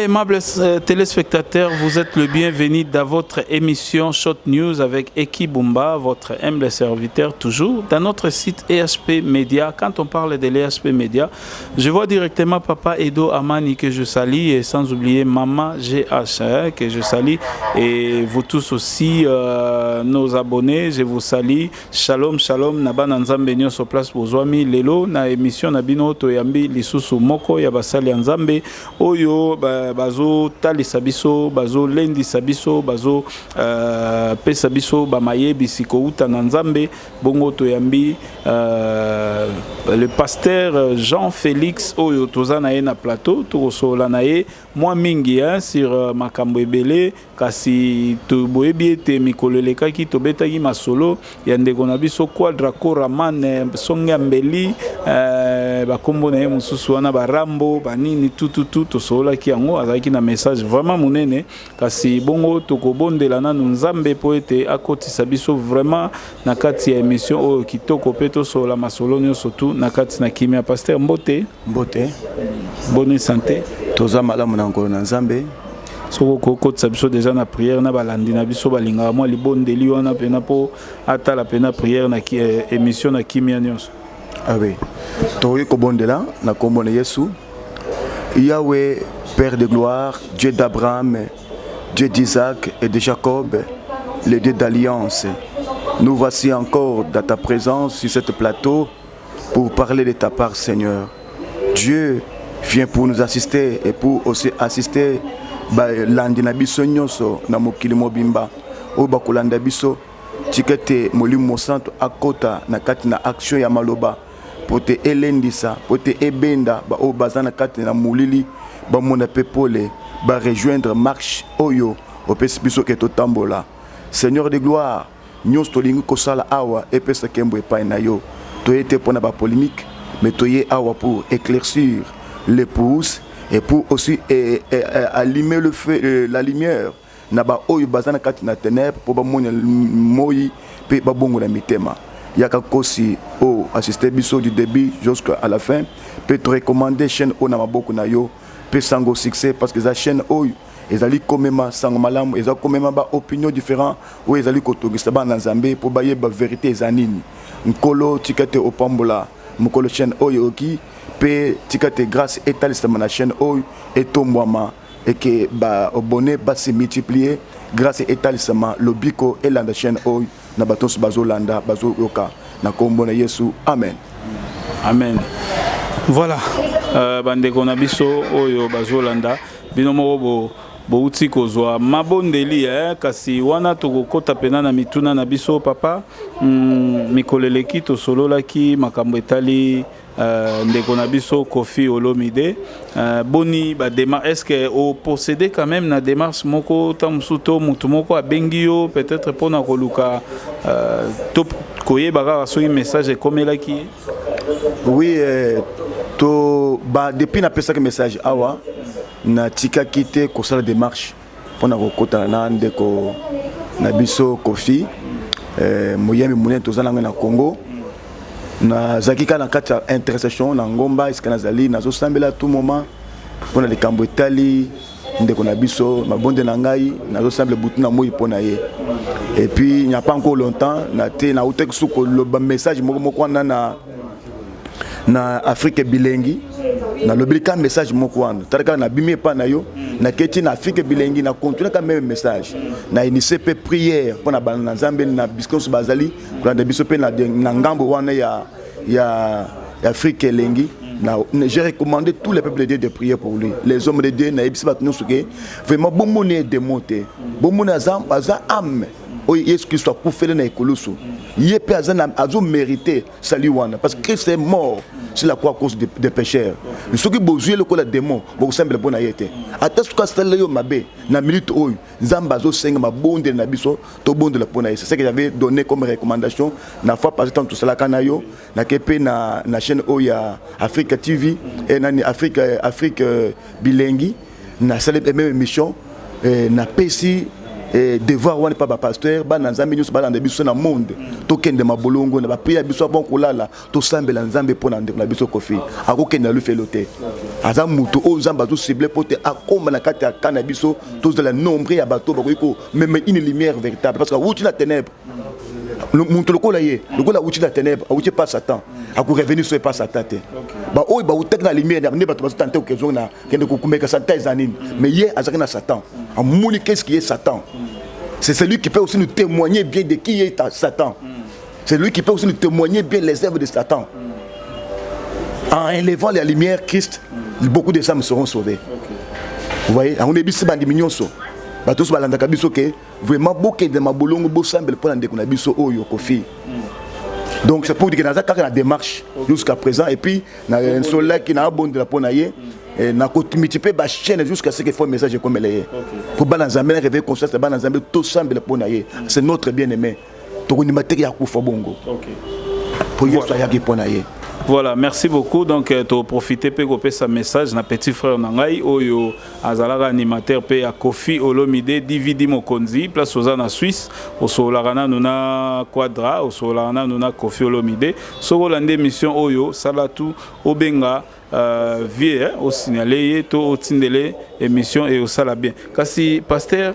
aimables téléspectateurs, vous êtes le bienvenu dans votre émission Short News avec Eki Bumba, votre humble serviteur toujours, dans notre site EHP Media. Quand on parle de l'EHP Media, je vois directement Papa Edo Amani que je salue et sans oublier Maman GH que je salue et vous tous aussi, nos abonnés, je vous salue. Shalom, shalom, Naba Nzambe Nyoso Place Bozwami, Lelo, na émission Nabino Toyambi, Lisusu Moko, Yabasali Nzambe, Oyo, bazo tali sabiso bazo lendi sabiso bazo pe sabiso bamaye bisiko uta na Nzambe bongo toyambi le pasteur Jean-Félix Oyo tozana ye na plateau tokosola na ye moi mingi sur makambo ebele kasi to boyebi ete mikolo lekaki tobetaki masolo ya ndeko na biso Quadra Koraman songa mbeli bakombo na ye mususu wana barambo banini tututu tosola ki yango azaki na message vraiment munene kasi bongo tokobondela nanu Nzambe po ete akotisa biso vraiment na kati ya émission oyo kitoko pe tosola masolo nyonso tu na kati na kimia. Pasteur Mbote bonne santé toza malamu na ngolo na Nzambe soko kokotisa biso déjà na prière na balandi na biso balinga mwa libondeli wana pena po atala pena prière na émission na kimia nyonso. Ah oui toyi kobondela na kombo na Yesu Yahweh, Père de gloire, Dieu d'Abraham, Dieu d'Isaac et de Jacob, le Dieu d'alliance. Nous voici encore dans ta présence sur ce plateau pour parler de ta part, Seigneur. Dieu vient pour nous assister et pour aussi assister l'andina biso nyonso na mokili mobimba o bakolanda biso tikete molimo santo akota na kati na action ya maloba pote elendisa pote ebenda ba o bazana kati na mulili ba mona pepole ba rejoindre marche oyo o pespiso ke totambola. Seigneur de gloire nyos tolingi kosala awa epesa kembo epai na yo to ete pona ba polémique mais toye awa pour éclaircir les pouces et pour aussi allumer le feu la lumière na ba oyo bazana kati na ténèbres pour ba mona moyi pe ba bongo na mitema. Yaka kosi o assister biso du début jusqu'à la fin peut te recommander chaîne o na maboko na yo peut sango succès parce que za chaîne o ezali komema sango malamu ezali komema ba opinion différent o ezali kotogisa ba na Nzambe pour ba yeba vérité ezanini nkolo tikate opambola mukolo chaîne o yoki peut tikate grâce établissement na chaîne o etombwama et que ba abonné ba se multiplier grâce établissement lobiko et la chaîne o na batos bazolanda bazoyoka na kombo na Yesu amen. Amen. Voilà bandeko na biso oyo bazolanda bino moko bouti kozwa mabondeli kasi wana tokokota pena na mituna na biso papa mikoleleki to sololaki makambo etali ndeko na biso Kofi Olomide boni ba démarche est-ce que au posséder quand même na démarche moko tamusuto mutu moko abengio peut-être pona koluka top koyeba so message komelaki. Oui to ba depuis na pesa que message awa na tika kite kosala démarche pona kokota na ndeko na biso Kofi moyemi munene tozana na Congo na zakika na kati ya intercession na ngomba iskana zali nazo sambela tout moment pona le kambo etali ndeko na biso mabonde na ngai nazo sambela butu na moi pona ye et puis il n'y a pas encore longtemps na te na utek suko le message moko na Afrique bilengi na lobika message moko wana taraka na bimé pa na yo na keti na Afrique bilengi na continuer quand même message na initier pe prière pona ba na Nzambe na biskos bazali pour na biso pe na ngambo wana ya Afrique lengi na j'ai recommandé tous les peuples de Dieu de prier pour lui les hommes de Dieu na ebisi bat nous suke vraiment bon monnaie de monter bon monnaie za âme o Yesu Christ soit pour faire na ekoloso yé pe azana azo mériter salut wana parce que Christ est mort sur la croix à cause des pécheurs. Ce qui bozué le la démon, vous semble bon ayete. Attends ce que c'est le mabe, na minute oy, zambazo senga ma bonde na biso, to bonde la pona. C'est ce que j'avais donné comme recommandation. Na fois passé tant tout cela kanayo, na kepe na chaîne oya Africa TV et na Afrique bilingue, na célèbre même émission, na pesi devoir wana pa ba pasteur ba na nzambe nyuso ba na biso na monde to kende mabolongo na ba priya biso avant kolala to sambela nzambe pona ndeko na biso kofi akokende na lufelote aza mutu o nzamba to ciblé pote akoma na kati ya kana biso to de la nombre ya bato ba ko même une lumière véritable parce que wuti na ténèbres mutu lokola ye lokola wuti na ténèbres wuti pas Satan ako revenir sur pas Satan te ba o ba utek na lumière ne bato ba tenter ko kezona kende ko kumeka Satan ezanini mais ye azaki na Satan amoni qu'est-ce qui est Satan. C'est celui qui peut aussi nous témoigner bien de qui est Satan. C'est lui qui peut aussi nous témoigner bien les œuvres de Satan. En élevant la lumière Christ, beaucoup de âmes seront sauvées. Vous voyez, on est bis bandi mignonso. Ba tous balanda kabiso ke vraiment beaucoup de mabolongo bo semble pour ndeko na biso oyo kofi. Donc c'est pour dire que dans la démarche jusqu'à présent et puis na un soleil qui na bon de la ponaye et na ko multiplier ba chaîne jusqu'à ce qu'il faut message comme elle est. Pour balanzambe réveiller conscience balanzambe tout semble ponaye. C'est notre bien-aimé. To ko ni materi ya kufa bongo. OK. Pour yeso ya ki ponaye. Voilà, merci beaucoup. Donc, tu profiter pour ce message na petit frère Nangai, Oyo Azalaga animateur pe à Kofi Olomide, Dividi Mokonzi, place aux en Suisse, au Solarana Nuna Quadra, au Solarana Nuna Kofi Olomide, Sorolande mission Oyo, Salatu, Obenga, vie, au signalé, to au tindele, émission et au salabien. Kasi, pasteur,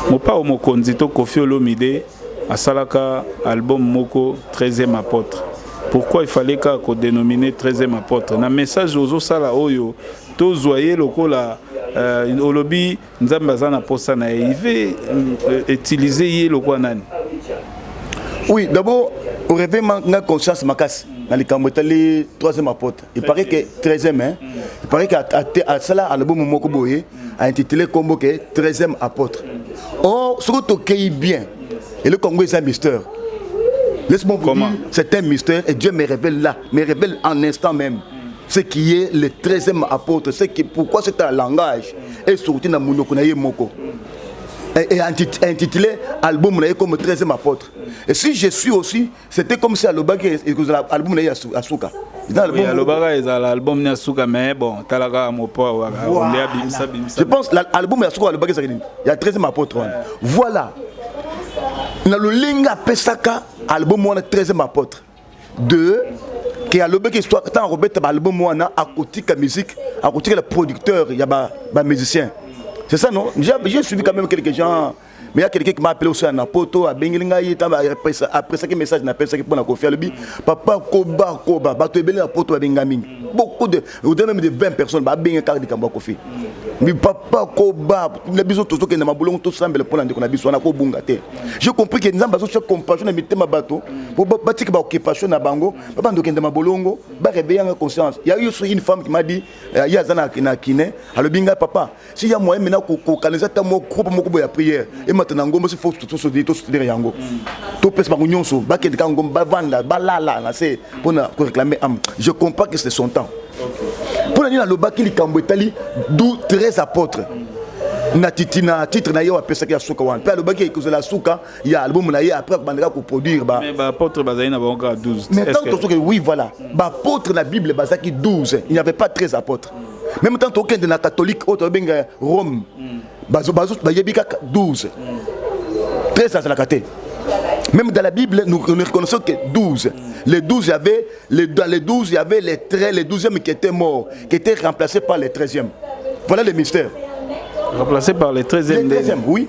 Mopa Mokonzi, to Kofi Olomide, Asalaka album Moko 13e apôtre. Pourquoi il fallait qu'on dénomine 13e apôtre? Na message aux sala oyo to zoyer lokola olobi nzambaza na posa na il veut utiliser yé lokwa nani. Oui, d'abord au réveil ma conscience makasi na likambotali 3e apôtre. Il paraît que 13e hein. Il paraît qu'à sala album Moko boye a intitulé comme que 13e apôtre. Or ce que tu bien. Et le Congo est un mystère. Laisse-moi vous dire, c'est un mystère et Dieu me révèle là, me révèle en instant même. Ce qui est le 13e apôtre, pourquoi c'est un langage est sorti dans Monokonaye Moko. Et intitulé album comme 13e apôtre. Et si je suis aussi, c'était comme si l'album est à Souka. L'album est à Souka, mais bon, je pense que l'album est à Souka, il y a 13e apôtre. Voilà. Na le linga pesaka album wana 13e apôtre. Deux qui a l'obé histoire tant Robert album wana à côté de la musique, à côté de le producteur, il y a ba musicien. C'est ça non? J'ai suivi quand même quelques gens. Mais il y a quelqu'un qui m'a appelé aussi à Napoto, à Bengilinga, après ça, message n'appelle ça qui pour la confier le papa Koba, bateau belé à Poto à Bengaming. Beaucoup de, au-delà même de 20 personnes, bah bien car de Kamba Kofi. Mais papa Koba, les bisous tous qui ne m'a boulon tout semble pour l'année qu'on a besoin de Bungate. J'ai compris que nous avons besoin de compassion et mettre ma bateau pour bâtir ma occupation à Bango, papa de Kenda Mabolongo, bah réveiller en conscience. Il y a eu aussi une femme qui m'a dit, il y a Zana Kine, à le Binga papa, s'il y a moyen maintenant qu'on canalise ta mon groupe mon à prière et maintenant ngombo se faut tout se dire tout se dire yango. Tout pèse par union so, bah que quand ngombo bah vendre bah là c'est pour réclamer âme. Je comprends que c'est son temps. Pour la nuit dans le bas qui li kambo Italie, d'où 13 apôtres. Na titre na yo apesa ya suka wan. Puis le bas qui est la suka, il y a album na ya après bandera ko produire ba. Mais ba apôtre bazaina ba encore 12. Mais tant que oui voilà. Ba apôtre la Bible bazaki 12. Il n'y avait pas 13 apôtres. Même tant aucun de la catholique autre benga Rome. Bazo ba yebika 12. 13 à la caté. Même dans la Bible, nous reconnaissons que 12. Les 12, dans les 12, il y avait les 12e qui étaient morts, qui étaient remplacés par les 13e. Voilà le mystère. Remplacés par les 13e. Les 13e, oui.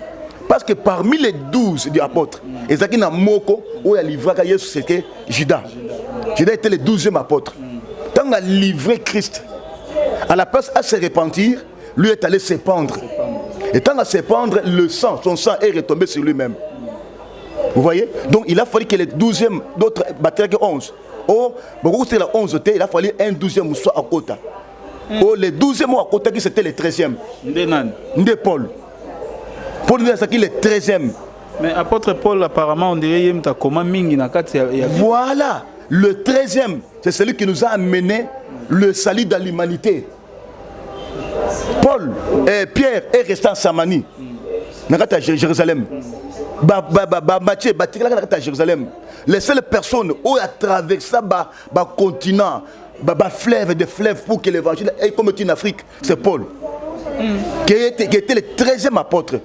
Parce que parmi les 12 des apôtres, Ezaki na Moko, où il y a livré Jésus, c'était Judas. Judas était le 12e apôtre. Quand il a livré Christ, à la place à se repentir, lui est allé se pendre. Et tant à se pendre, son sang est retombé sur lui-même. Vous voyez? Donc il a fallu que les 12e, d'autres battaient que 11. Oh, beaucoup c'était la 11, il a fallu un 12e soit à côté. Oh, les 12e à côté, c'était les 13e. De Paul. Paul nous a dit les 13e. Mais apôtre Paul, apparemment, on dirait qu'il y a comment mingi na kati. Voilà, le 13e, c'est celui qui nous a amené le salut dans l'humanité. Paul et Pierre est resté en Samanie, à Jérusalem. Matthieu, à Jérusalem. Les seules personnes qui ont traversé le continent, fleuve de fleuves pour que l'évangile ait comme en Afrique, c'est Paul. qui était le 13e apôtre.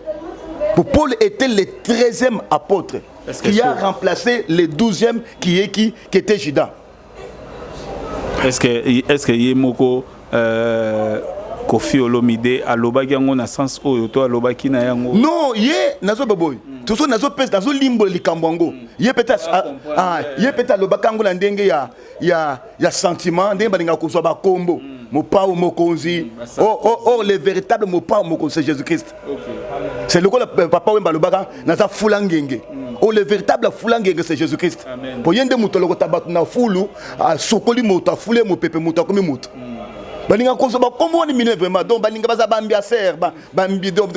Paul était le 13e apôtre qui a remplacé le 12e qui était Judas. Est-ce que Yemoko Kofi Olomide alobaki yango na sens oyo to alobaki na yango? Non, ye nazo baboy. Tout nazo pesa nazo limbo likambango. Ye peut-être alobaki yango na ndenge ya sentiment ndenge balinga kozwa ba kombo. Mopa ou mokonzi. Or le véritable mopa ou mokonzi c'est Jésus-Christ. C'est le papa Wemba Lobaka naza fulangenge. Oh, le véritable fulangenge c'est Jésus-Christ. Pour yende mutoloko tabatu na fulu sokoli mota fule mo pepe mota komi mota. Baninga koso ba comment ni mine vraiment donc baninga baza bambiaser bambi donc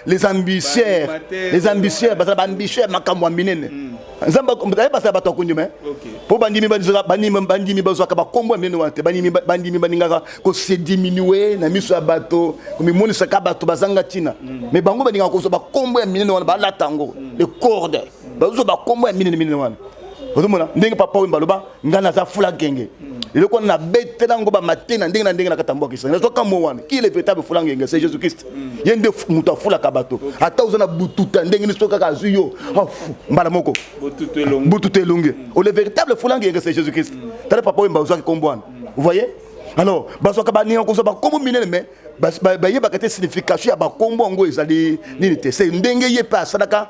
les ambitieux baza bambicheur makamwa minene. Nzamba baza bato kunyuma. Po bandimi bandimi bazo ka ba kombo minene wante bandimi baninga ko se diminuer na miso ya bato komi moni saka bato bazanga tina. Mais bango baninga koso ba kombo minene wana ba latango le corde. Bazo ba kombo minene wana. Ozomona ndenge papa Wemba loba ngana za fula genge. Il qu'on a bête dans le matin, na katambo qui qui est le véritable fulangenge, c'est Jésus-Christ. Il y a des mouta fula kabato. Ata uzana bututa ndenge ni stoka kazuyo. Mbalamoko. Bututa longue. Le véritable fulangenge c'est Jésus-Christ. Tale papa Wemba uzaki kombwana. Vous voyez? Alors, baso kabani on koso ba kombo minene mais ba yeba kete signification ya ba kombo ngo ezali nini te. C'est ndenge ye pa sadaka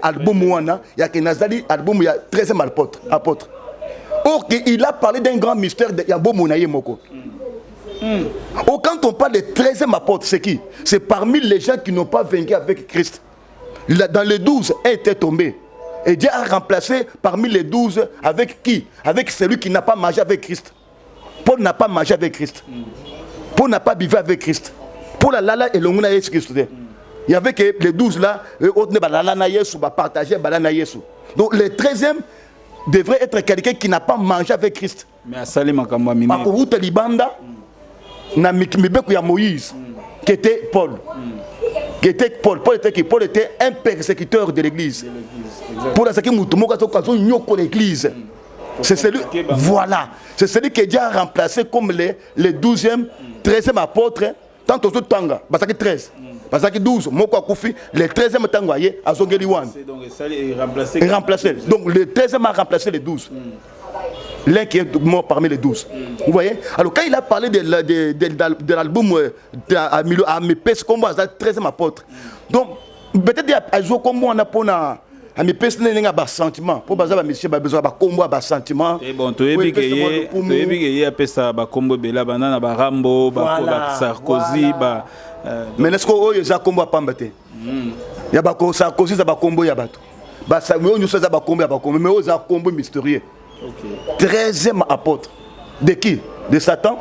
album wana ya kenazali album ya 13e apôtre. Or, il a parlé d'un grand mystère de Yabo Mounaye Moko. Or, quand on parle de 13e apôtre, c'est qui? C'est parmi les gens qui n'ont pas vaincu avec Christ. Dans les 12, un était tombé. Et Dieu a remplacé parmi les 12 avec qui? Avec celui qui n'a pas mangé avec Christ. Paul n'a pas mangé avec Christ. Paul n'a pas vécu avec Christ. Paul a lala et l'onguna Yesu Christ. Il y avait que les 12 là, autres ne Yesu, partager balana Yesu. Donc, le 13e devrait être quelqu'un qui n'a pas mangé avec Christ. Mais à Salima Kamwamine. À Kourouta Libanda, na Mibeku ya Moïse, qui était Paul. Paul était un persécuteur de l'église. Pour ce qui est l'église. C'est celui, voilà, c'est celui que Dieu a remplacé comme le 12e, 13e apôtre, tant au Tanga, parce que 13. Parce que 12, Moko Koufi, le 13e Tangoye, à Zongeliwan. Donc, remplacé. Donc, le 13e a remplacé les 12. L'un qui est mort parmi les 12. Vous voyez? Alors, quand il a parlé de l'album à Mepes, comme moi, 13e apôtre. Donc, peut-être qu'il y a comme moi, on a ami pesi nenga ba sentiment pour baza ba monsieur ba besoin ba kombo ba sentiment et bon to yebi ke ye apesa ba kombo bela banana ba Rambo ba Sarkozy ba mais est-ce que oyo za kombo pambate ya ba ko Sarkozy za ba kombo ya bato ba sa mo nyo za ba kombo ya ba kombo mais oyo za kombo mystérieux. OK. 13e apôtre de qui? De Satan?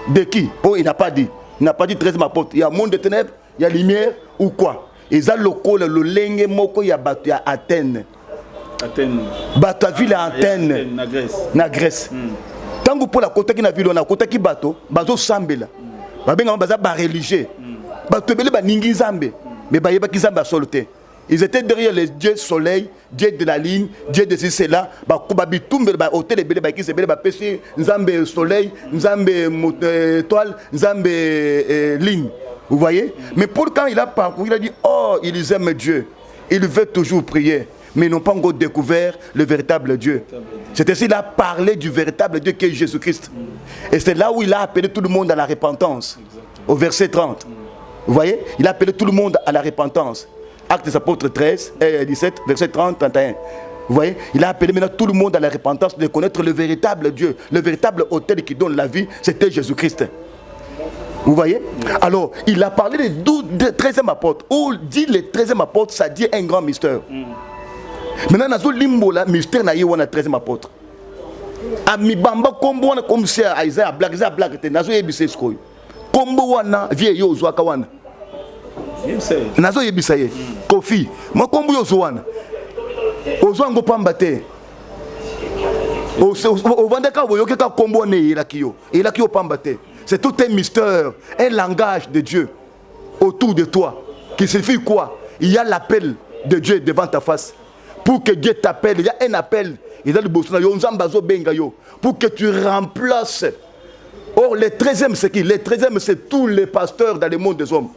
De qui? Oh, il n'a pas dit 13e apôtre. Il y a monde de ténèbres, il y a lumière ou quoi? Ils ont le lenge moko ya batu ya Athènes. Bato a ville à Athènes. Na Grèce. Tant que pour la côté qui na ville on a côté qui bato, bazo sambela. Ba benga baza ba religieux. Bato bele ba ningi zambe. Mais ba yeba ki zamba soloté. Ils étaient derrière les dieux soleil, dieu de la ligne, dieu de ceci là, ba kubabi tumbe ba hôtel bele ba ki se bele ba pesi nzambe soleil, nzambe étoile, nzambe ligne. Vous voyez? Mais pour quand il a parcouru, il a dit, oh, ils aiment Dieu. Ils veulent toujours prier. Mais ils n'ont pas encore découvert le véritable Dieu. C'est ainsi qu'il a parlé du véritable Dieu qui est Jésus-Christ. Et c'est là où il a appelé tout le monde à la repentance. Au verset 30. Vous voyez? Il a appelé tout le monde à la repentance. Actes des apôtres 13, 17, verset 30, 31. Vous voyez? Il a appelé maintenant tout le monde à la repentance de connaître le véritable Dieu. Le véritable autel qui donne la vie, c'était Jésus-Christ. Vous voyez? Alors, il a parlé de 13e apôtre. Où dit le 13e apôtre, ça dit un grand mystère. Maintenant, dans le limbo, le mystère n'a pas 13e apôtre. Ami Bamba, comme c'est Isaiah Black, Nazo Yebise Skoy. Kombo wana, vieille yo Zouaka wana. Nazo Yebise Kofi. Moi, Kombo yo Zouana. Ozwango Pambate. Au Vandeka, vous voyez que Kombo ne Ilakio. Ilakio Pambate. C'est tout un mystère, un langage de Dieu autour de toi. Qui signifie quoi? Il y a l'appel de Dieu devant ta face. Pour que Dieu t'appelle, il y a un appel. Il y a le bossona, pour que tu remplaces. Or, les 13e, c'est qui? Les 13e, c'est tous les pasteurs dans le monde des hommes.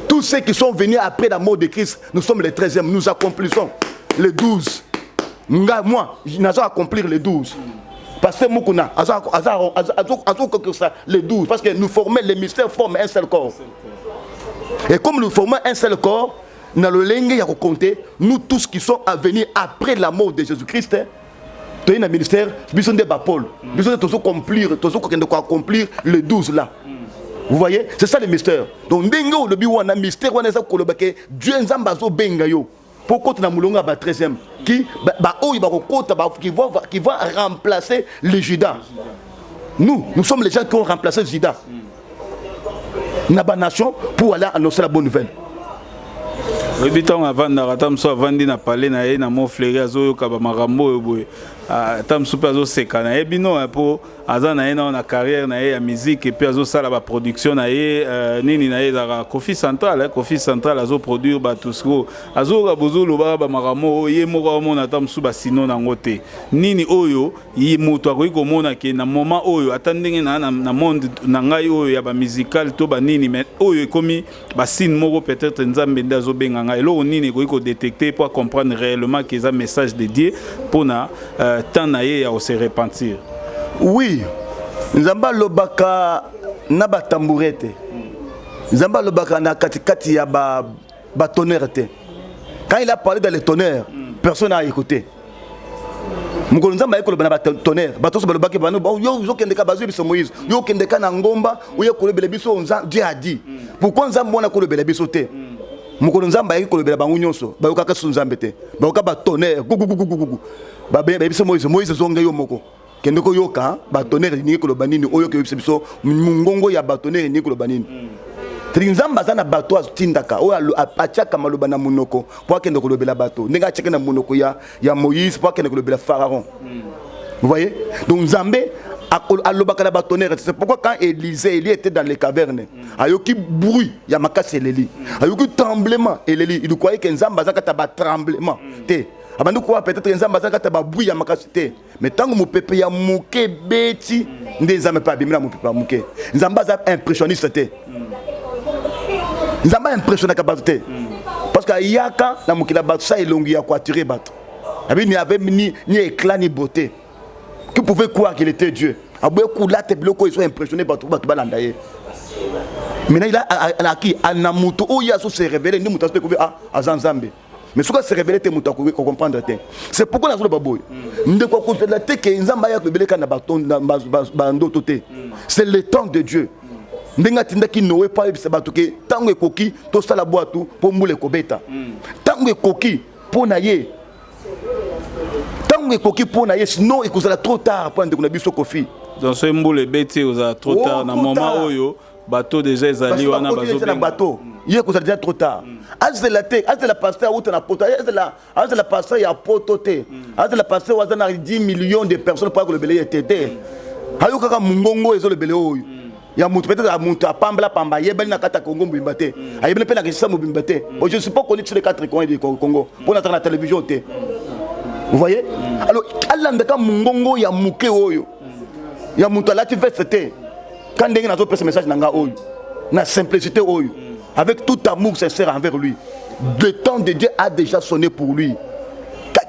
Tous ceux qui sont venus après la mort de Christ, nous sommes les 13e, nous accomplissons les 12. Moi, je n'ai pas accomplir les 12. Parce que Moukouna, les 12, parce que nous formons, les mystères forment un seul corps. Et comme nous formons un seul corps, dans le lingue, il y a compter, nous tous qui sommes à venir après la mort de Jésus-Christ, nous avons un ministère, nous sommes des Paul. Nous sommes tous accomplir les 12 là. Vous voyez, c'est ça le mystère. Donc, le mystère, Dieu nous a pourquoi tu as 13e qui va remplacer les Judas. Nous sommes les gens qui ont remplacé Judas. Nous avons nation pour aller annoncer la bonne nouvelle. Oui, bitan avant d'arrêter, avant de parler na mon frère azo kabamarambo boy. Tam super azo sekana. Et bino pour azana na carrière na ya musique et puis azo sala ba production na nini na za Kofi Central, Kofi Central azo produire ba tout ce azo ga bozolo ba maramo ye moko mona tam suba sino na ngote. Nini oyo yi moto akoki komona ke na moment oyo atandenge na monde na ngai oyo ya ba musical to ba nini mais oyo ekomi ba signe moko peut-être nzambe ndazo benga ngai lo nini ko détecter pour comprendre réellement que ça message de Dieu pour na temps na ye ya se repentir. Oui, Nzamba lobaka na ba tambourete. Nzamba lobaka na katikati ya ba tonnerre te. Quand il a parlé dans les tonnerres, personne n'a écouté. Mukolo Nzamba yeko lobana ba tonnerre, ba toso balobaki banu yo kendeka bazu biso Moïse, yo kendeka na ngomba, yo kolobela biso Dieu a dit. Pourquoi Nzamba na kolobela biso te? Mukolo Nzamba yeko kolobela bangu nyonso, ba yokaka su Nzambe te. Ba yokaka ba tonnerre, gugugugugugu. Ba biso Moïse zonga yo moko. Kendeko yoka batonnerre ni ko lobanini oyo ke biso mungongo ya batonnerre ni ko lobanini Trinzamba zana bato tindaka oyo apachaka maloba na munoko pour kende ko lobela bato ndinga cheke na munoko ya Moïse pour kende ko lobela Pharaon. Vous voyez, donc Nzambe alobaka na batonnerre. C'est pourquoi quand Élie était dans les cavernes ayoki bruit ya makasi Élie ayoki tremblement Élie il croyait que Nzamba zaka ta tremblement te abandi quoi peut-être Nzamba zaka ta bruit ya makasi te. Mais tant que mon peuple y a mouké bêti, Nzamba pas bimila mon peuple mouké. Nzamba za impressionniste te. Nzamba impressionnant capacité. Parce que yaka na mouki la batu ça elongi ya quoi tirer bateau. Abi ni avait ni éclat ni beauté. Qui pouvait croire qu'il était Dieu. Aboué koula te bloko ils sont impressionnés bateau balanda ye. Maintenant il a qui anamuto o ya so se révéler ni muta se découvrir Nzambe. Mais ce qui se révélé, c'est comprendre. C'est pourquoi nous avons c'est le temps de Dieu. Sinon il sera trop tard pour dans ce mboule bêti vous a trop tard dans moment oyo bateau déjà ezali wana bateau hier que ça déjà trop tard azela la pasteur ou na poto azela pasteur ya poto te azela pasteur wazana 10 millions de personnes pour que le belé était ayo kaka mungongo ezo le belé oyo ya mutu peut-être mutu apambla pamba yebeli na kata Congo mbimba te ayebeli pe na kisa mbimba te je ne suis pas connu sur les 4 coins du Congo pour entrer la télévision te. Vous voyez, alors alanda mungongo ya muke oyo ya mutu alati veste quand ndenge nazo pesa message nanga oyo na simplicité oyo avec tout amour sincère envers lui. Le temps de Dieu a déjà sonné pour lui.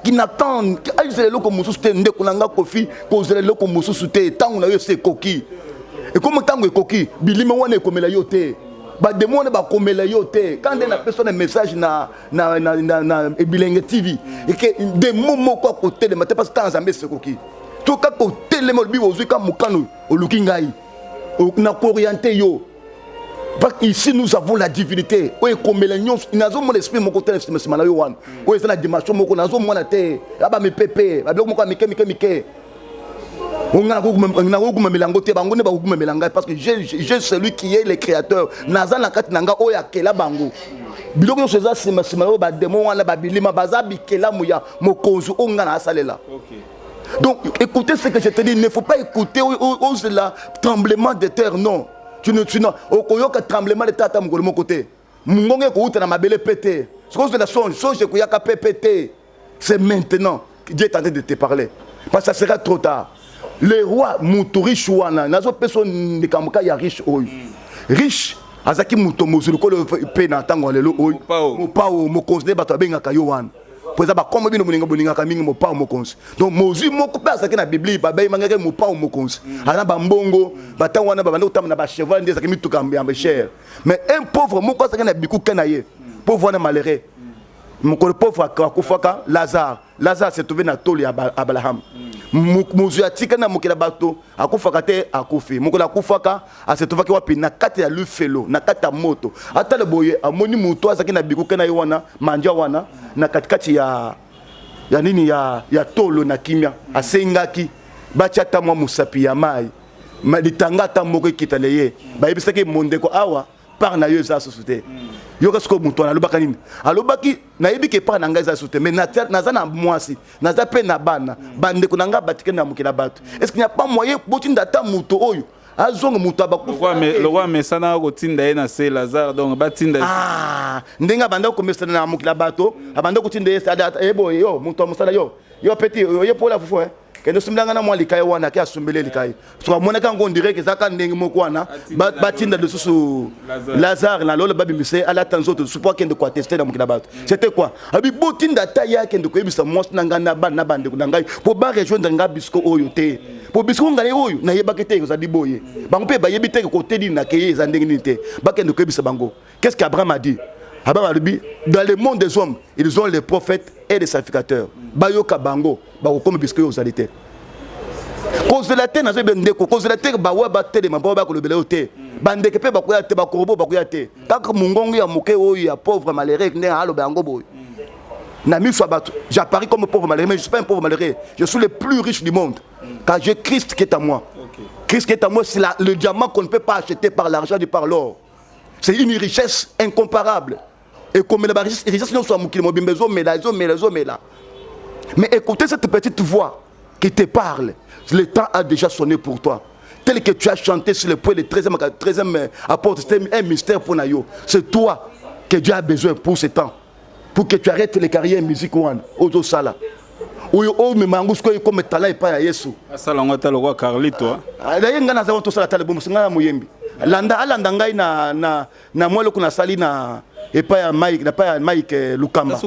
Qui n'attend le loko mususu te ndeko nanga kofi kozela loko mususu te tangu na yo se koki. Et comme tangu e koki bilime wana e komela yo te. Ba demone ba komela yo te. Quand on a personne message na Ebilenge TV et que des moments quoi côté de matin parce que temps Nzambe se koki. Tout ka côté le molbi ozuka mukano oluki ngai. Na orienté yo. Parce qu'ici nous avons la divinité. Oui, comme l'union, nous avons mon esprit, mon côté, c'est ma yohan. Oui, c'est la dimension, mon côté, nous avons mon athée. Là-bas, mes pépés, là-bas, mon côté, Miké. On a beaucoup mélangoté, parce que j'ai celui qui est le créateur. Nazan la kat nanga oya kela bango. Biloko seza sima ba démon wana ba bilima bazabi kela muya mokonzu onga na salela. Donc écoutez ce que je te dis, il ne faut pas écouter le tremblement de terre, non. Tu ne okoyoka tremblement de terre à mon côté. Mungonge ko uta na mabele pété. Ce que la songe ko yaka pété. C'est maintenant que Dieu est en train de te parler. Parce que ça sera trop tard. Le roi Moutouri Chouana, nazo personne de kamuka ya riche oyo. Riche azaki muto mozulu ko le pe na tango lelo oyo mopao mokonzi bato abengaka yo wana po eza bakoma bino bolingaka mingi mopao mokonzi donc mozwi moko mpe azalaki na biblie babengaki mopao mokonzi ana bambongo batango wana babanda kotamba na bacheval nde ezalaki mituka ya cher mais un pauvre moko azalaki na bikuke na ye pauvre wana malheureux mokolo pauvre akufaka Lazare s'est trouvé na toli ya Abraham mozwi atika na mokela bato akufaka te akufi mokolo akufaka asetuvaki wapi na kati ya lufelo na kati ya moto ata le boye amoni muto azaki na bikuke na ye wana manja wana na katikati ya nini ya tolo na kimia asengaki batia ata mwa mosapi ya mai litanga ata moko ekita na ye bayebisaki mondeko awa par na yo eza susu te yo kasi ko mutu wana alobaka nini alobaki nayebi ke par na ngai eza susu te mais naza na mwasi naza mpe na bana bandeko na ngai batikeli na mokili ya bato est ce qu'il n'y a pas moyen botinda ata mutu oyo azonga mutu abakufa le roi mesana kotinda ye na se Lazare donc batinda ndenge abanda komesana na mokili ya bato abanda kotinda ye ebo yo mutu amosala yo petit yo pola fufu kende sumbelanga na mwa likaye wana ke asumbele likaye so amonaka ngo ndire ke zaka ndenge moko wana batinda de susu Lazare na lolo babimise ala tanzoto support kende kwa tester na mukina bato c'était quoi abi botinda ta ya kende ko ebisa mos na ngana bana bande na ngai po ba rejoindre nga bisko oyo te po bisko ngale oyo na yeba kete ko za diboye bango pe ba yebi te ko tedi na ke za ndenge ni te ba kende ko ebisa bango qu'est-ce qu'Abraham a dit Abraham a dit dans le monde des hommes ils ont les prophètes et les sacrificateurs bayoka bango ba ko comme bisko yo zalité cause de la terre na bendeko cause de la terre ba wa ba telema ba ko lebele ote bandeke pe ba ko ya te ba korobo ba ko ya te kaka mungongo ya moke oyo ya pauvre malheureux ne alo bango boy na mi soit bato j'apparais comme pauvre malheureux mais je suis pas un pauvre malheureux je suis le plus riche du monde car j'ai Christ qui est à moi Christ qui est à moi c'est le diamant qu'on ne peut pas acheter par l'argent ni par l'or c'est une richesse incomparable et comme la richesse non soit mukili mobimbezo mais là mais écoutez cette petite voix qui te parle. Le temps a déjà sonné pour toi. Tel que tu as chanté sur le point de 13e apôtre, c'était un mystère pour Nayo. C'est toi que Dieu a besoin pour ce temps. Pour que tu arrêtes les carrières musique one. Ozo sala. Ou me mangus ko comme talent et pas Yesu. Asala ngata lo Carlito. D'ailleurs ngana za to sala tale bomo ngana muyembi. Alanda ngai na mwelo kuna sali na et pas à Mike, n'a pas à Mike Lukamba.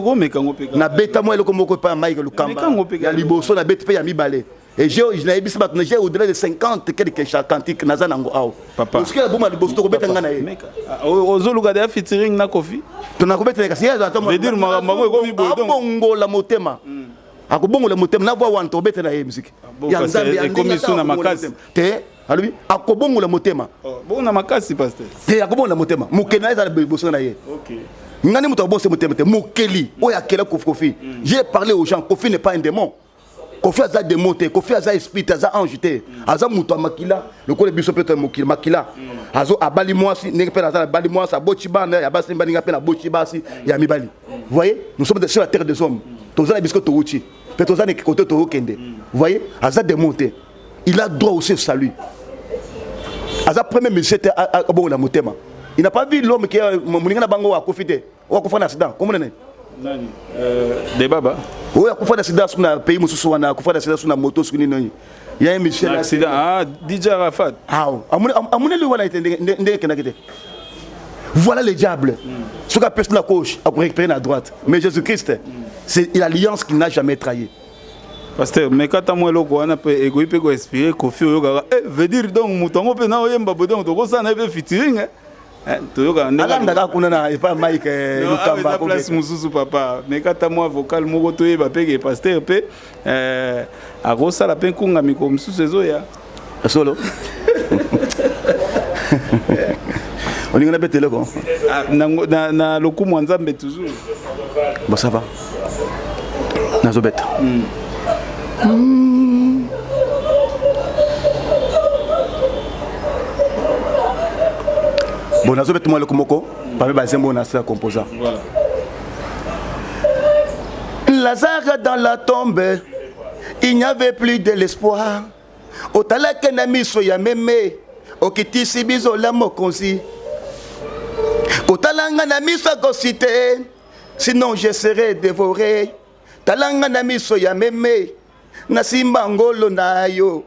Na beta moi le komoko pas à Mike Lukamba. Ya liboso na beta pe ya mibale. Et j'ai au-delà de 50 quelques cantiques na zanango ao. Papa. Parce que la bomba liboso to beta ngana e. Ozoluga de featuring na Kofi. To na ko beta kasi ya zato. Veut dire mago ko mi boy donc. Bongo la motema. Akobongo la motema na voix wan to beta na e musique. Ya nzambe ya commission na makasi. Te alubi akobongo la motema. Bon na makasi pasteur. Te akobongo la motema. Mukena eza liboso na ye. OK. Ngani muto bosse motema te mukeli oya kela Kofi. J'ai parlé aux gens Kofi n'est pas un démon. Kofi aza démon te, Kofi aza esprit, aza ange te. Aza muto makila, le ko le biso peut être makila. Azo abali mwasi, nenge pe aza abali mwasi, abochi bana, ya basi mbaninga pe na bochi basi, ya mibali. Vous voyez? Nous sommes sur la terre des hommes. Toza bisko to uchi. Pe toza ne côté to kende. Vous voyez? Aza démon te. Il a droit aussi au salut. Aza premier monsieur te abongo la motema. Il n'a pas vu l'homme qui a moninga bango a profité. Ou a confondre accident. Comment nani? Nani? De baba. Oui, a confondre accident sur un pays mususu wana, confondre accident sur une moto sur une. Il y a un monsieur accident. Ah, DJ Arafat. Ah, amune lui wana ndenge kenakete. Voilà le diable. Ce qu'a personne à gauche, a récupérer à droite. Mais Jésus-Christ, c'est l'alliance qu'il n'a jamais trahi. Pasteur, mais quand tu as un peu inspiré, Kofi, veut dire donc, mouton, peut pas yemba bodon, to ça na be featuring. Alanda kuna na pas Mike Lukamba ko place mususu papa. Mais quand tu as vocal moko to yeba pe pasteur pe a rosa la pe kunga miko mususu ezoya. Solo. On y a bête ko. Na lokumu nzambe toujours. Bon ça va. Nazo bête. Bon, nazo bête moi le komoko, pas ba zembo na sa composant. Voilà. Lazare dans la tombe, il n'y avait plus de l'espoir. Otalaka na miso ya meme, okitisi bizo la mokonzi. Kotalanga na miso gosite, sinon je serai dévoré. Talanga na miso ya meme na simba ngolo na yo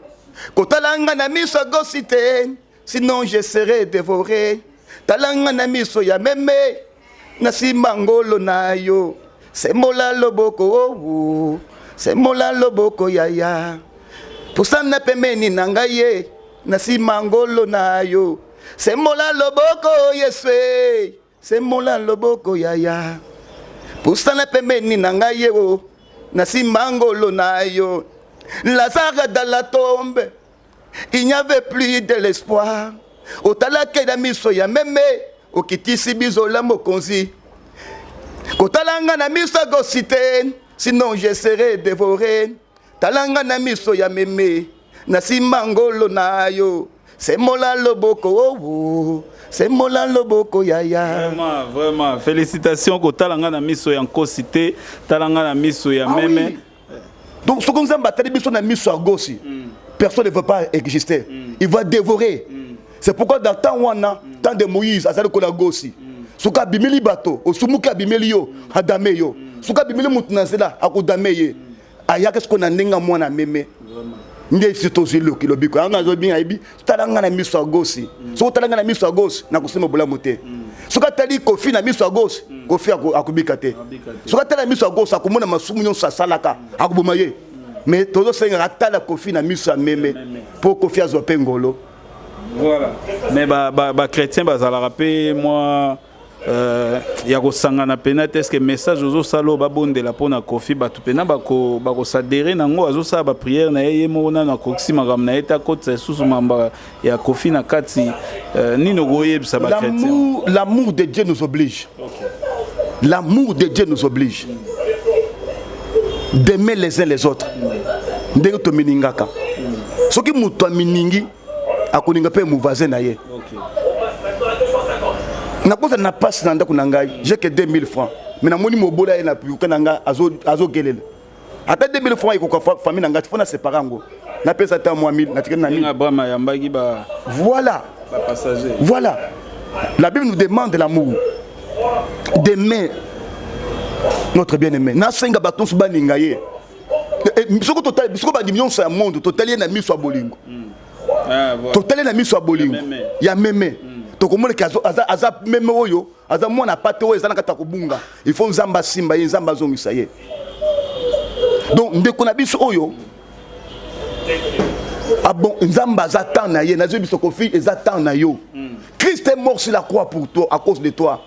kotalanga na miso gosite sinon je serai dévoré talanga na miso ya meme na simangolo na yo semola loboko oh semola loboko yaya pusana pemeni na ngai na simangolo na yo semola loboko yeswe semola loboko yaya pusana pemeni na ngai na simangolo na yo Lazare dans la tombe il n'y avait plus de l'espoir otalaka na miso ya meme okitisi bizola mokonzi kotalanga na miso gosite sinon je serai dévoré talanga na miso ya meme na simangolo na yo c'est mola loboko oh c'est mola loboko yaya vraiment félicitations kotalanga na miso ya nkosite talanga na miso ya meme oui. Donc ce qu'on a battu biso na miso à gauche personne ne veut pas exister il va dévorer c'est pourquoi dans temps wana temps de Moïse azali ko la gauche suka bimeli bato osumuka bimeli yo adame yo suka bimeli mutunazela akudame ye ayaka ce qu'on a ndenga mwana meme ndé sito zilo kilobiko anga zo bien aibi talanga na miso à gauche so talanga na miso à gauche na kusema bola moté suka tali kofi na miso à gauche kofi akubika te suka tali miso à gauche akumona masumu nyonso salaka akuboma ye mais todo senga tala kofi na miso à meme pour kofi azo pengolo. Voilà. Mais bah chrétien bazala rappé moi ya ko sangana pena est-ce que message ozo salo ba bonde la pona kofi ba tu pena ba ko sadere nango azo sa ba prière na ye mona na koksi magam na eta kotse susu mamba ya kofi na kati nino goye bisa ba chrétien. L'amour de Dieu nous oblige. Okay. L'amour de Dieu nous oblige. D'aimer les uns les autres. Ndenge to miningaka. Soki muto miningi akoninga pe mu voisin na ye. OK. Na kosa na passe na ndako na ngai, j'ai que 2000 francs. Mais na moni mobola na puka na nga azo gelele. Ata 2000 francs iko kwa famille na nga fona séparer ngo. Na pesa ta moi 1000 na tika na 1000. Abraham yambagi ba. Voilà. Ba passager. Voilà. La Bible nous demande de l'amour. D'aimer notre bien-aimé. Na senga baton su baninga ye. Bisoko total bisoko ba dimion sa monde total na miso bolingo. Ah voilà. Total na miso bolingo. Ya meme. Tokomona kazo aza meme oyo aza mwana pate oyo ezana kata kubunga. Il faut nzamba simba ye nzamba zongisa ye. Donc ndeko na biso oyo ah bon nzamba za tan na ye na zo biso kofi ezatan na yo. Christ est mort sur la croix pour toi à cause de toi.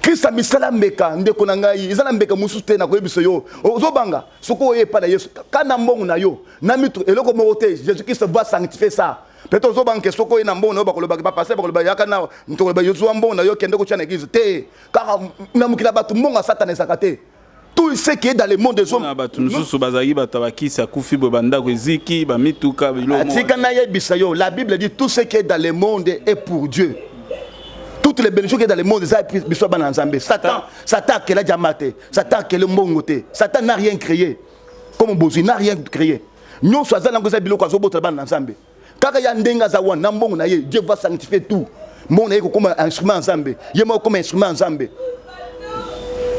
Christ a mis la mbeka ndeko na ngai ezana mbeka musu te na ko biso yo ozobanga soko ye pa na Yesu kana mbongo na yo na mitu eloko morote Jésus Christ va sanctifier ça peut-être ozobanga ke soko ye na mbongo na ba koloba ba passer ba koloba yakana ntoko ba yozu mbongo na yo kende ko tshana église te car na mukila batu mbongo satana sakate tout ce qui est dans le monde des hommes la Bible dit tout ce qui est dans le monde est pour Dieu. Toutes les bénédictions qui sont dans le monde, Satan qui l'a diamaté, Satan qui l'a mongoté, Satan n'a rien créé. Comme Bozu n'a rien créé. Nous sommes dans le biloko azobotra ban ensemble. Car il y a ndenga zawa nambongo na ye, Dieu va sanctifier tout. Mon est comme un instrument ensemble. Yemo comme un instrument ensemble.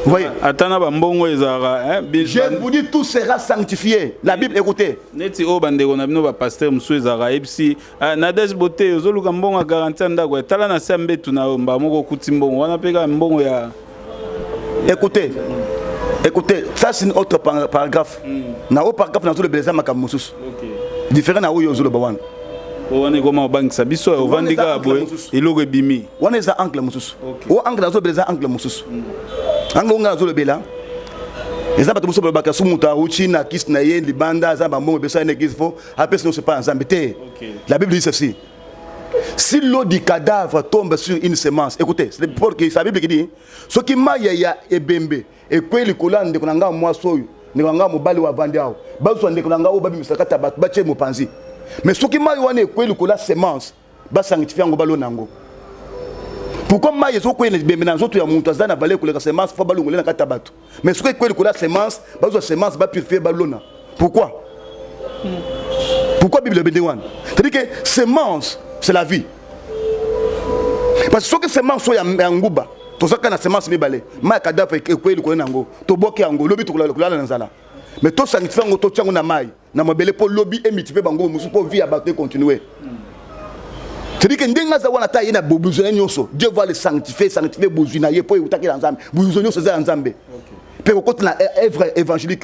Vous voyez? Je vous dis tout sera sanctifié. La Bible, écoutez. Neti o bande ko na bino ba pasteur musu ezara ebsi Nadej Bote ozoluka mbongo garantie ndako tala na sembe tuna mba moko kuti mbongo wana peka mbongo ya. Écoutez. Écoutez, ça c'est un autre paragraphe. Na au paragraphe na zo le beleza makamususu. OK. Différent na o yo zo le bawan. Wane goma bank sabiso o vandiga boy eloko bimi. Wana eza angle mususu. O angle na zo beleza angle mususu. Angle nga zo le bela. Eza bato muso baka sumuta uchi na kis na ye libanda za ba mbongo besa na église fo apes ne se pas ensemble te. La Bible dit ceci. Si l'eau du cadavre tombe sur une semence, écoutez, c'est pour que la Bible qui dit ce qui m'a ya ebembe et que les colonnes de konanga moi soyo ne konanga mobali wa vandiao ba so ndeko konanga o babi misakata ba che mo panzi mais ce qui m'a wane que les colonnes semence ba sanctifier ngo balo nango. Pourquoi maïs au coin des bénéfices autour de montagne na valer que les semences faut balongoler na kata bato mais ce que la semence ba so semence ba purifier balona. Pourquoi? Pourquoi Bible bénéwan? C'est-à-dire que semence c'est la vie. Parce que ce que semence soit en nguba, tout ça quand la semence mi balé, ma cadavre et quoi le connaît nango, to boki ango, lobi to kula na nzala. Mais tout ça qui fait ngo to tchango na mai, na mabele pour lobby et mitivé bango musu pour vie à battre continuer. C'est-à-dire que Dieu va le sanctifier, sanctifier Bouzinaye pour écouter l'ensemble. Bouzonio c'est ensemble. Puis au côté de l'œuvre évangélique,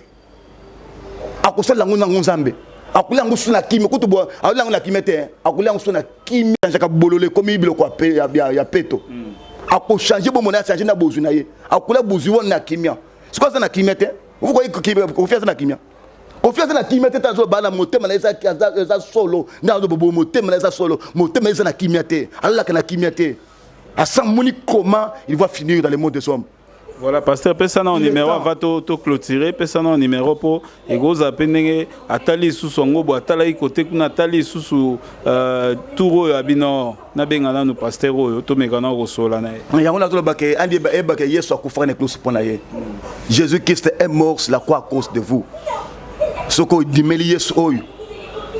à cause de l'ensemble. À cause de la kimi, côté bois, à cause de la kimi, à cause de la kimi, j'ai bololé comme il quoi, il y a péto. À cause changer bon monnaie, changer na Bouzinaye. À cause de Bouzouan na kimi. C'est quoi ça na kimi? Vous voyez que confiance na kimi. Confiance na kimi te tazo bala moté malaisa za solo na do bobo moté malaisa solo moté malaisa na kimi te Allah que na kimi te à sans moni comment il va finir dans le monde des hommes. Voilà, pasteur, personne en numéro va te clôturer, personne en numéro pour ego zapendenge atali sous son gobo atala côté kuna atali sous touro abino na bengana no pasteur oyo to mekana rosola na ye. Ya on a to bake andi ba ebake Yesu akufra na close pour na ye. Jésus Christ est mort sur la croix à cause de vous. Ce qu'on dit,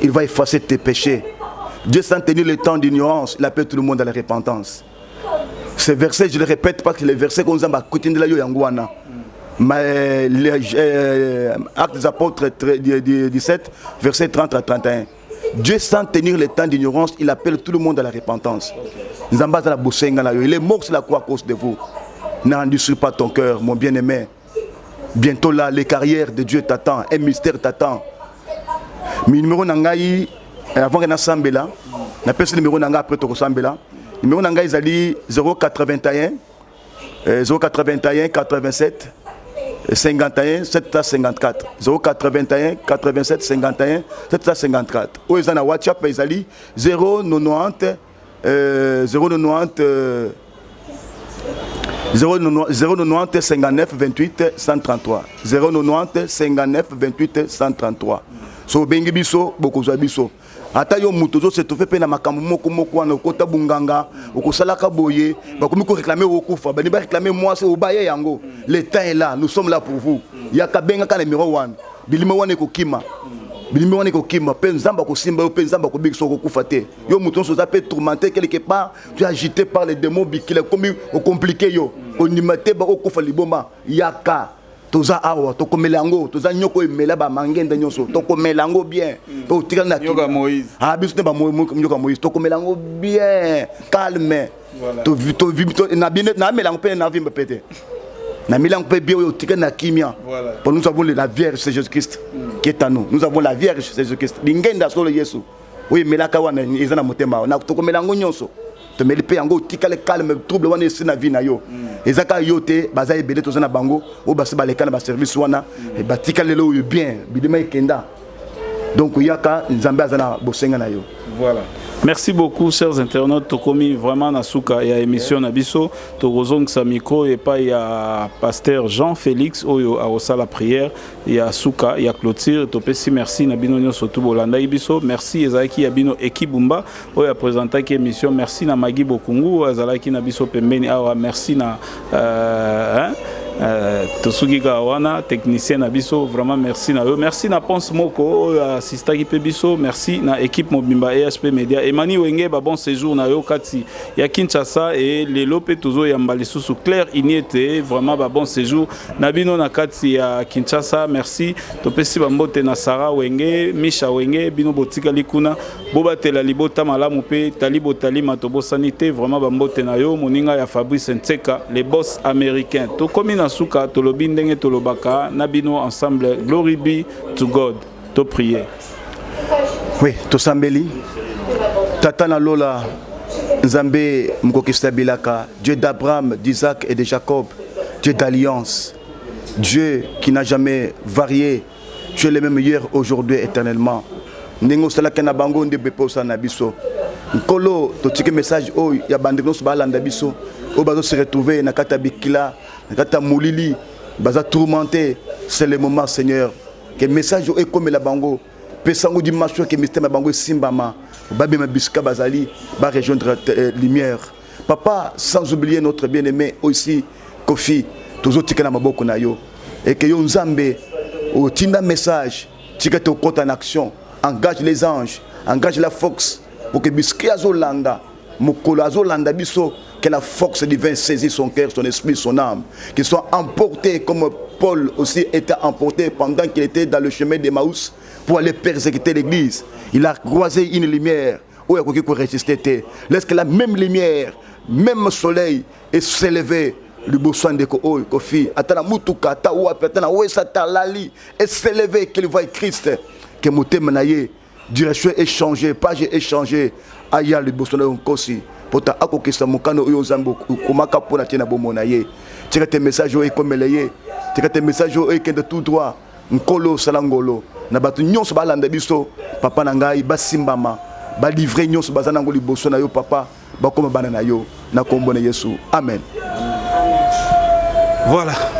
il va effacer tes péchés. Dieu, sans tenir le temps d'ignorance, il appelle tout le monde à la repentance. Ces versets, je ne les répète pas que les versets qu'on a écoutés de la Yangwana. Mais Actes des Apôtres 17, versets 30 à 31. Dieu, sans tenir le temps d'ignorance, il appelle tout le monde à la repentance. Il est mort sur la croix à cause de vous. N'endurcis pas ton cœur, mon bien-aimé. Bientôt là, les carrières de Dieu t'attendent, un mystère t'attend. Mais numéro nangai, avant qu'on assemble là, on appelle ce numéro nangai après ton assemble là. Numéro nangai ils allaient 081 87 51 754 081 87 51 754. Ou ils ont un WhatsApp ils allaient 090 59 28 133 090 59 28 133. So bengi biso bokozwa biso ata yo muto zo se to fait na makambo moko na kota bunganga okosalaka boye bakomi ko réclamer okufa bani ba réclamer moi c'est obaye yango. Le temps est là, nous sommes là pour vous. Yaka benga ka numéro 1 bilimo wane ko kima bilimo wane ko kima pe nzamba ko simba yo pe nzamba ko bikso ko kufa te yo muto so za pe tourmenté quelque part, tu es agité par les démons bikile comme au compliqué yo onimate ba ko kufa liboma yaka toza awa to komelango toza nyoko emela ba mangenda nyonso to komelango bien to tika na Yoga Moïse ah biso te ba Yoga Moïse to komelango bien calme to na bien na melango pe na vimba pété na melango pe bien yo tika na kimia. Pour nous avons la Vierge c'est Jésus-Christ qui est à nous. Nous avons la Vierge c'est Jésus-Christ lingenda solo Yesu oui melaka wana ezana motema na to komelango nyonso to melipe yango tika le calme trouble wana esi na vie na yo. Ezaka yote baza ebele tozana bango o basi balekana ba service wana e batika lelo yo bien bidema ekenda donc yaka nzambe azana bosenga na yo. Voilà. Merci beaucoup, chers internautes. Tokomi vraiment nasuka ya émission Nabiso. Torozong sa micro et pas ya pasteur Jean-Félix Oyo a la prière. Ya suka, ya clôture. Topesi merci Nabino Nyo Sotu Bolanda Ibiso. Merci Ezaki Yabino Ekibumba. Oyo a présenté qui émission. Merci na Magi Bokungu. Azalaki Nabiso Pembeni Awa. Merci na Tosugi Gawana, technicien Nabiso, vraiment merci na eux. Merci na Ponce Moko, assistant qui Biso, merci na équipe Mobimba EHP Media. Emani Wenge, bon séjour na yo Kati, ya Kinshasa et les Lopé Tozo Yambali sous Claire Iniete, vraiment bon séjour. Nabino na Kati ya Kinshasa, merci. Topesi Bambote na Sarah Wenge, Misha Wenge, Bino Botika Likuna, Boba Tela Libota Malamupe, Talibo Talima Tobo Sanité, vraiment Bambote na yo, Moninga ya Fabrice Nteka, les boss américains. Tokomina Suka, Tolobi Ndenge Tolobaka, Nabino ensemble, glory be to God. To prier. Oui, to sambeli. Tatana Lola, Nzambe Mkokista Bilaka, Dieu d'Abraham, d'Isaac et de Jacob, Dieu d'alliance, Dieu qui n'a jamais varié, Dieu le même hier, aujourd'hui, éternellement. Nengo Salakana Bango Ndebepo Sanabiso. Nkolo, to tike message, oh, ya bandegnos balanda biso, oh, bazo se retrouver, nakata bikila. Nakata Moulili, baza tourmenté, c'est le moment, Seigneur. Que le message est comme la bango. Pesango du macho que mystère ma bango simbama. Babi ma biska bazali, va rejoindre lumière. Papa, sans oublier notre bien-aimé aussi, Kofi, toujours tikana maboko na yo. Et que yon Nzambe, au tinda message, tika te compte en action, engage les anges, engage la force, pour que biski azolanda, mokolo azolanda biso. Que la force divine saisit son cœur, son esprit, son âme. Qu'il soit emporté comme Paul aussi était emporté pendant qu'il était dans le chemin d'Emmaüs pour aller persécuter l'église. Il a croisé une lumière. où il y a résister. Laisse que la même lumière, même soleil est s'élever. Le besoin de Kofi, attends, Mutuka, Taouap, attends, Ouessata, Lali, et s'élever qu'il voit Christ, que mon thème naïe, direction échangée, page échangée, Aya le besoin de Kosi, pour ta akokisa Mokano Yozambo, Kumaka pour la tienne à Bomonaye. Tu as tes messages au Ekomeleye, tu as tes messages au Eken de tout droit, Nkolo Salangolo, Nabatu Nyon Sabalanda Biso, Papa Nangai, Basimbama, Balivre Nyon Sabazanango Liboso na yo, Papa, Bakoma Banana yo, Nakombone Yesu. Amen. Voilà.